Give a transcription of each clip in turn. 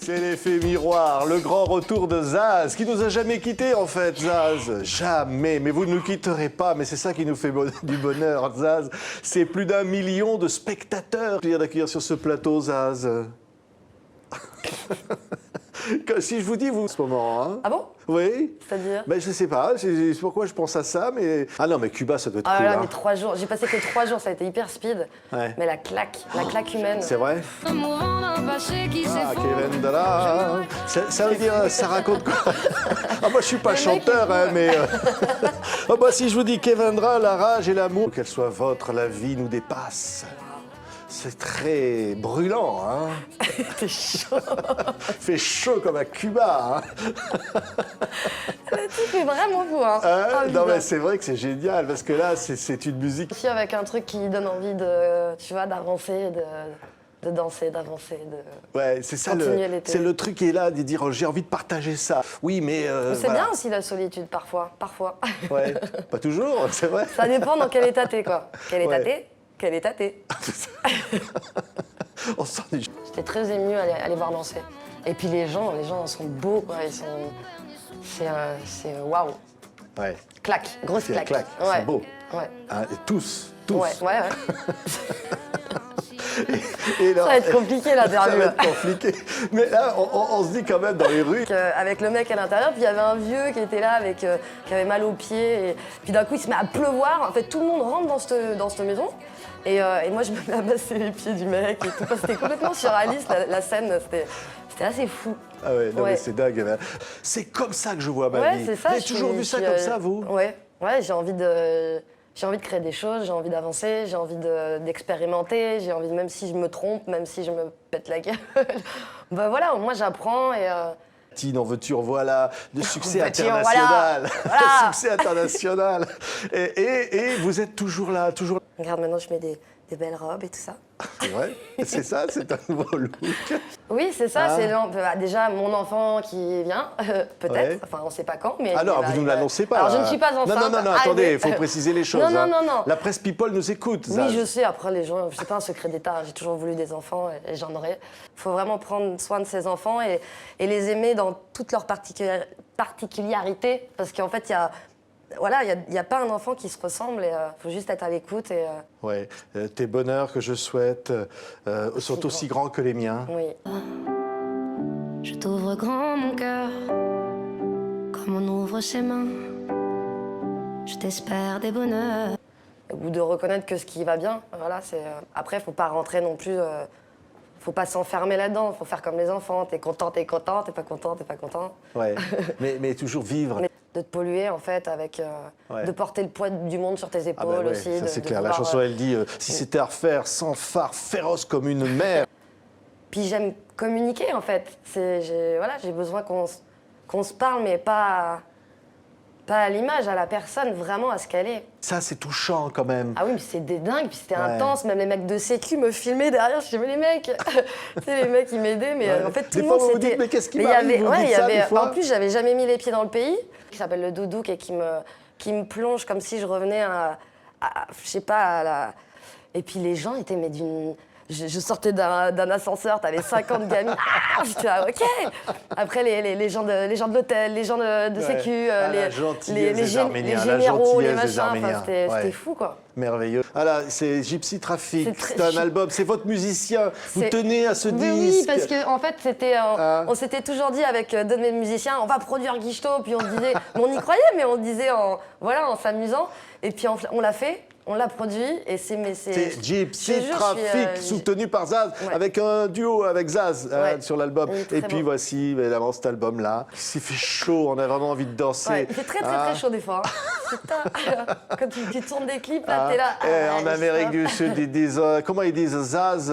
C'est l'effet miroir, le grand retour de Zaz, qui nous a jamais quittés en fait, Zaz. Jamais, mais vous ne nous quitterez pas, mais c'est ça qui nous fait du bonheur, Zaz. C'est plus d'1 million de spectateurs. Plaisir d'accueillir sur ce plateau, Zaz. Si je vous dis, vous, en ce moment, hein. Ah bon? Oui. C'est-à-dire? Ben, je sais pas, c'est pourquoi je pense à ça, mais... Ah non, mais Cuba, ça doit être Ah cool, là, hein. mais 3 jours. J'ai passé que 3 jours, ça a été hyper speed. Ouais. Mais la claque humaine. C'est vrai? Ah, Kevin Dara. Ça veut dire, ça raconte quoi? Ah, moi, je suis pas chanteur, hein, mais... Ah, bah, si je vous dis Kevin Dara, la rage et l'amour, qu'elle soit votre, la vie nous dépasse. C'est très brûlant, hein? T'es chaud. Fait chaud comme à Cuba, hein? Le type est vraiment fou, hein. Non, mais c'est vrai que c'est génial, parce que là, c'est une musique... Aussi avec un truc qui donne envie de, tu vois, d'avancer, de danser, d'avancer, de... Ouais, c'est ça, continuer l'été. c'est le truc qui est là, de dire j'ai envie de partager ça. Oui, mais... C'est voilà. bien aussi la solitude, parfois. Ouais, pas toujours, c'est vrai. Ça dépend dans quel état t'es, quoi. Quel état Ouais. t'es? Quel état t'es? On s'en est... J'étais très émue à les voir danser. Et puis les gens sont beaux, quoi. Ils sont... C'est waouh. Ouais, Claque, grosse c'est la claque. claque, c'est beau. Ouais. Hein, et tous. Ouais. Et là, Ça va être compliqué, ça l'interview. va être compliqué. Mais là, on se dit quand même dans les rues... Avec le mec à l'intérieur, puis il y avait un vieux qui était là, qui avait mal aux pieds. Et puis d'un coup, il se met à pleuvoir. En fait, tout le monde rentre dans cette maison. Et moi, je me mets à masser les pieds du mec et tout. Enfin, c'était complètement surréaliste, la scène. C'était assez fou. Ah ouais, non Ouais. mais c'est dingue. C'est comme ça que je vois ma Ouais, vie. c'est ça. Vous avez toujours vu ça comme ça, vous? Ouais, j'ai envie de créer des choses, j'ai envie d'avancer, j'ai envie d'expérimenter, j'ai envie, même si je me trompe, même si je me pète la gueule. Ben voilà, moi j'apprends et... Tine en voiture, voilà, de succès En voiture, international. voilà. Succès international. Et vous êtes toujours là, toujours... Regarde, maintenant je mets des belles robes et tout ça. C'est vrai? C'est ça, c'est un nouveau look. Oui, c'est ça, Ah. c'est déjà mon enfant qui vient, peut-être, Ouais. enfin on sait pas quand, mais... Ah non, vous ne nous l'annoncez pas. Alors là. je ne suis pas enceinte. Non, attendez, il faut préciser les choses. Non, hein. non. La presse people nous écoute. Oui, Zaz. je sais, après les gens, c'est pas un secret d'État, j'ai toujours voulu des enfants et j'en aurai. Il faut vraiment prendre soin de ses enfants et les aimer dans toutes leurs particularités, parce qu'en fait, il y a pas un enfant qui se ressemble et faut juste être à l'écoute et... Ouais, tes bonheurs que je souhaite sont aussi grands que les miens. Oui. Je t'ouvre grand mon cœur, comme on ouvre ses mains. Je t'espère des bonheurs. Ou de reconnaître que ce qui va bien, voilà, c'est... Après, faut pas rentrer non plus... faut pas s'enfermer là-dedans, faut faire comme les enfants. T'es content, t'es pas content, t'es pas content. Ouais, mais toujours vivre. De te polluer, en fait, avec... Ouais. de porter le poids du monde sur tes Ah épaules bah ouais, aussi. ça c'est de clair. La vouloir, chanson, elle dit si c'était à refaire, sans phare, féroce comme une mer. Puis j'aime communiquer, en fait. J'ai besoin qu'on se parle, mais pas à l'image, à la personne, vraiment à ce qu'elle est. Ça, c'est touchant quand même. Ah oui, mais c'est des dingues, puis c'était Ouais. intense. Même les mecs de Sécu me filmaient derrière. Je disais, mais les mecs, tu sais, les mecs, ils m'aidaient, mais Ouais. en fait, tout Des le fois, monde vous vous c'était... dites, mais qu'est-ce qui Mais m'arrive, vous dites ça, des fois En plus, j'avais jamais mis les pieds dans le pays, qui s'appelle le Doudouk et qui me plonge comme si je revenais je sais pas, Et puis les gens étaient, mais d'une... Je sortais d'un ascenseur, t'avais 50 gamines. Ah, j'étais là, ok. Après, les gens de l'hôtel, les gens de Sécu, la gentillesse des Arméniens, la généraux, les gentillesse des machins. Arméniens. Enfin, c'était Ouais. fou, quoi. Merveilleux. Ah là, c'est Gypsy Traffic, C'est c'est un album, c'est votre musicien. Vous C'est- tenez à ce Oui, disque. oui, parce qu'en fait, c'était, on s'était toujours dit avec deux de mes musiciens, on va produire Guichetot, puis on disait, mais on y croyait, mais on disait en s'amusant. Et puis on l'a fait, on l'a produit, et C'est je Gypsy te jure, Traffic, soutenu par Zaz, Ouais. avec un duo avec Zaz Ouais. sur l'album. Il est très Et puis bon. voici évidemment cet album-là. Il fait chaud, on a vraiment envie de danser. Ouais, il fait très très chaud des fois. Hein. Putain, quand tu tournes des clips, là, t'es là. En Amérique du Sud, ils disent, comment ils disent Zaz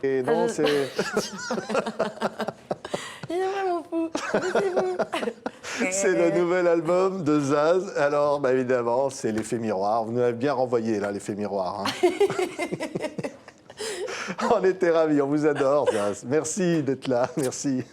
et non, je- c'est... Il est vraiment fou. C'est fou. C'est le nouvel album de Zaz. Alors, bah, évidemment, c'est l'effet miroir. Vous nous l'avez bien renvoyé, là, l'effet miroir. Hein. On était ravis, on vous adore, Zaz. Merci d'être là, merci.